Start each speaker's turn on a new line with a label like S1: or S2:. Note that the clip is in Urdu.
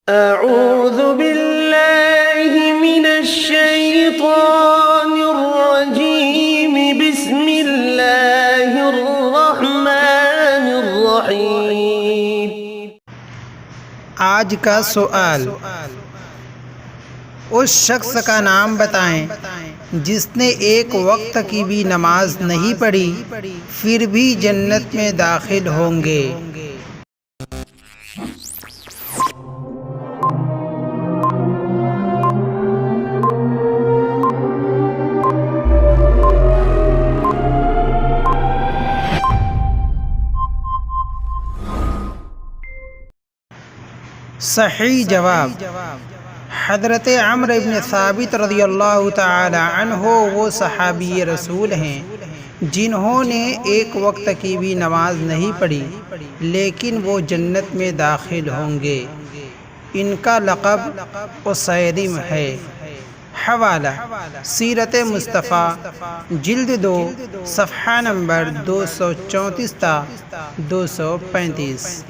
S1: أعوذ بالله من الشيطان الرجيم بسم الله الرحمن الرحيم۔
S2: آج کا سوال، اس شخص کا نام بتائیں جس نے ایک وقت کی بھی نماز نہیں پڑھی پھر بھی جنت میں داخل ہوں گے۔ صحیح جواب حضرت عمرو بن ثابت رضی اللہ تعالی عنہ وہ صحابی رسول ہیں جنہوں نے ایک وقت کی بھی نماز نہیں پڑھی لیکن وہ جنت میں داخل ہوں گے۔ ان کا لقب اسیرم ہے۔ حوالہ سیرت مصطفیٰ جلد 2 صفحہ نمبر 234 تا 235۔